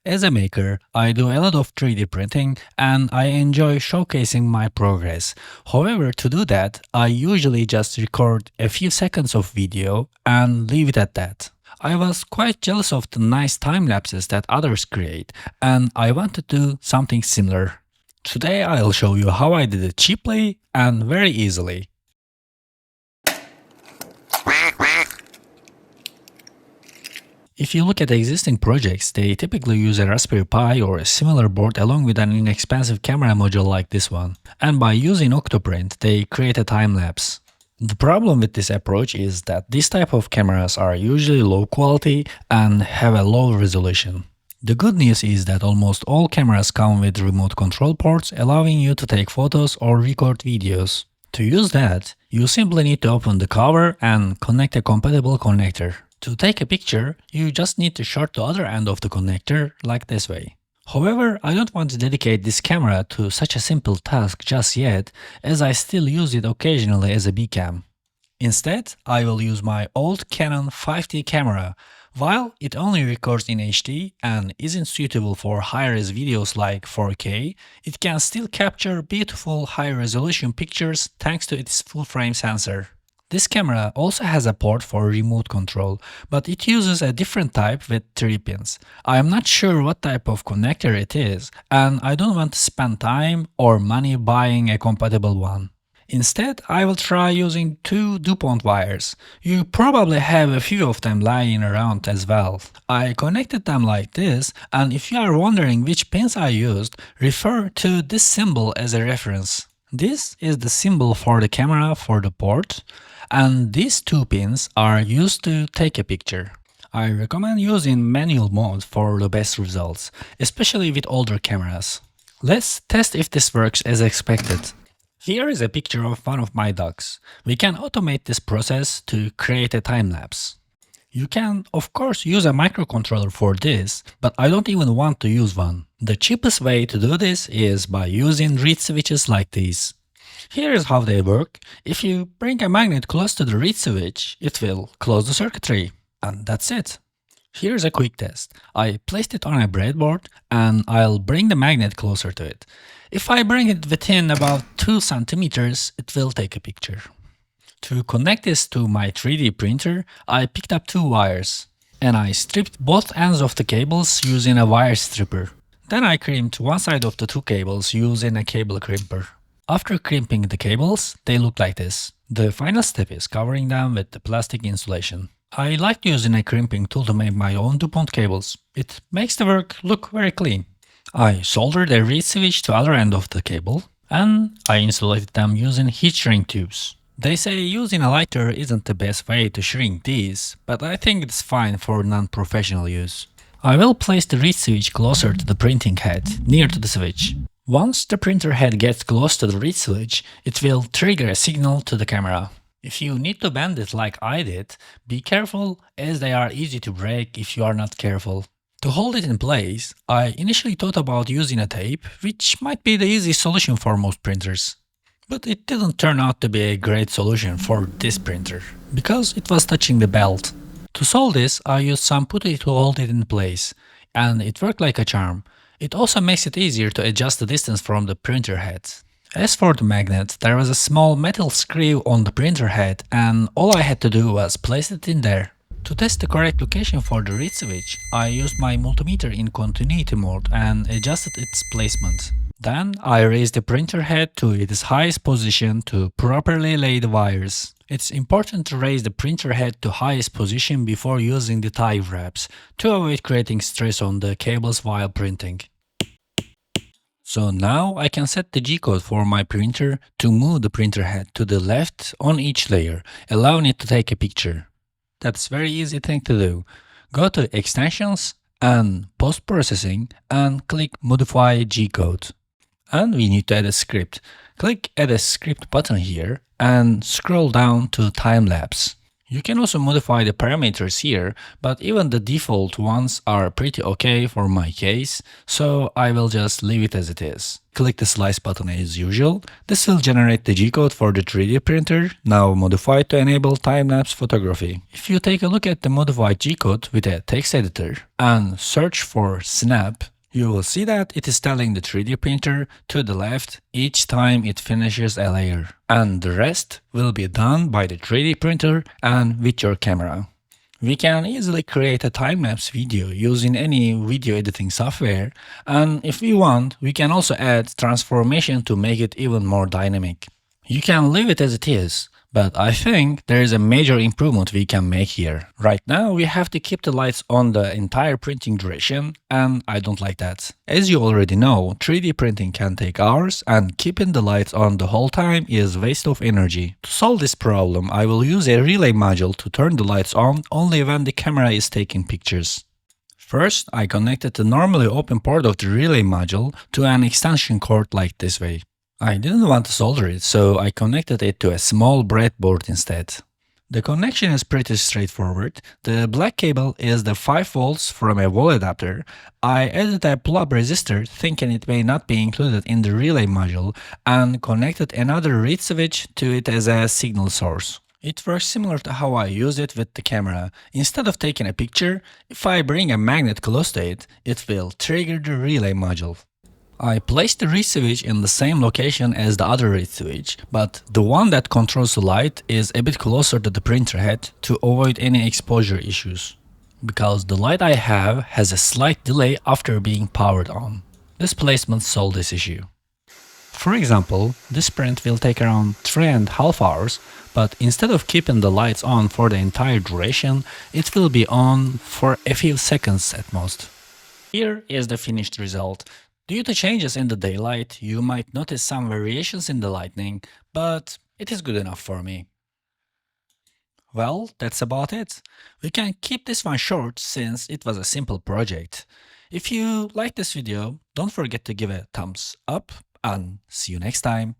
As a maker, I do a lot of 3D printing and I enjoy showcasing my progress. However, to do that, I usually just record a few seconds of video and leave it at that. I was quite jealous of the nice time lapses that others create, and I wanted to do something similar. Today I'll show you how I did it cheaply and very easily. If you look at existing projects, they typically use a Raspberry Pi or a similar board along with an inexpensive camera module like this one. And by using Octoprint, they create a time lapse. The problem with this approach is that this type of cameras are usually low quality and have a low resolution. The good news is that almost all cameras come with remote control ports allowing you to take photos or record videos. To use that, you simply need to open the cover and connect a compatible connector. To take a picture, you just need to short the other end of the connector like this way. However, I don't want to dedicate this camera to such a simple task just yet, as I still use it occasionally as a B-cam. Instead, I will use my old Canon 5D camera. While it only records in HD and isn't suitable for high-res videos like 4K, it can still capture beautiful high-resolution pictures thanks to its full-frame sensor. This camera also has a port for remote control, but it uses a different type with 3 pins. I am not sure what type of connector it is, and I don't want to spend time or money buying a compatible one. Instead, I will try using 2 DuPont wires. You probably have a few of them lying around as well. I connected them like this, and if you are wondering which pins I used, refer to this symbol as a reference. This is the symbol for the camera for the port, and these 2 pins are used to take a picture. I recommend using manual mode for the best results, especially with older cameras. Let's test if this works as expected. Here is a picture of one of my dogs. We can automate this process to create a time lapse. You can, of course, use a microcontroller for this, but I don't even want to use one. The cheapest way to do this is by using reed switches like these. Here is how they work. If you bring a magnet close to the reed switch, it will close the circuitry. And that's it. Here's a quick test. I placed it on a breadboard and I'll bring the magnet closer to it. If I bring it within about 2 centimeters, it will take a picture. To connect this to my 3D printer, I picked up 2 wires and I stripped both ends of the cables using a wire stripper. Then I crimped one side of the 2 cables using a cable crimper. After crimping the cables, they look like this. The final step is covering them with the plastic insulation. I like using a crimping tool to make my own DuPont cables. It makes the work look very clean. I soldered a reed switch to the other end of the cable and I insulated them using heat shrink tubes. They say using a lighter isn't the best way to shrink these, but I think it's fine for non-professional use. I will place the reed switch closer to the printing head, near to the switch. Once the printer head gets close to the reed switch, it will trigger a signal to the camera. If you need to bend it like I did, be careful as they are easy to break if you are not careful. To hold it in place, I initially thought about using a tape, which might be the easiest solution for most printers. But it didn't turn out to be a great solution for this printer, because it was touching the belt. To solve this, I used some putty to hold it in place, and it worked like a charm. It also makes it easier to adjust the distance from the printer head. As for the magnet, there was a small metal screw on the printer head and all I had to do was place it in there. To test the correct location for the reed switch, I used my multimeter in continuity mode and adjusted its placement. Then I raised the printer head to its highest position to properly lay the wires. It's important to raise the printer head to highest position before using the tie wraps to avoid creating stress on the cables while printing. So now I can set the G-code for my printer to move the printer head to the left on each layer, allowing it to take a picture. That's a very easy thing to do. Go to Extensions and Post-Processing and click Modify G-code. And we need to add a script. Click Add a Script button here and scroll down to Time Lapse. You can also modify the parameters here, but even the default ones are pretty okay for my case, so I will just leave it as it is. Click the slice button as usual. This will generate the G-code for the 3D printer, now modified to enable time-lapse photography. If you take a look at the modified G-code with a text editor and search for snap, you will see that it is telling the 3D printer to the left each time it finishes a layer, and the rest will be done by the 3D printer and with your camera. We can easily create a time-lapse video using any video editing software, and if we want, we can also add transformation to make it even more dynamic. You can leave it as it is, but I think there is a major improvement we can make here. Right now, we have to keep the lights on the entire printing duration, and I don't like that. As you already know, 3D printing can take hours, and keeping the lights on the whole time is waste of energy. To solve this problem, I will use a relay module to turn the lights on only when the camera is taking pictures. First, I connected the normally open port of the relay module to an extension cord like this way. I didn't want to solder it, so I connected it to a small breadboard instead. The connection is pretty straightforward. The black cable is the 5 volts from a wall adapter. I added a pull-up resistor thinking it may not be included in the relay module and connected another reed switch to it as a signal source. It works similar to how I use it with the camera. Instead of taking a picture, if I bring a magnet close to it, it will trigger the relay module. I placed the reed switch in the same location as the other reed switch, but the one that controls the light is a bit closer to the printer head to avoid any exposure issues, because the light I have has a slight delay after being powered on. This placement solved this issue. For example, this print will take around 3.5 hours, but instead of keeping the lights on for the entire duration, it will be on for a few seconds at most. Here is the finished result. Due to changes in the daylight, you might notice some variations in the lighting, but it is good enough for me. Well, that's about it. We can keep this one short since it was a simple project. If you like this video, don't forget to give a thumbs up and see you next time.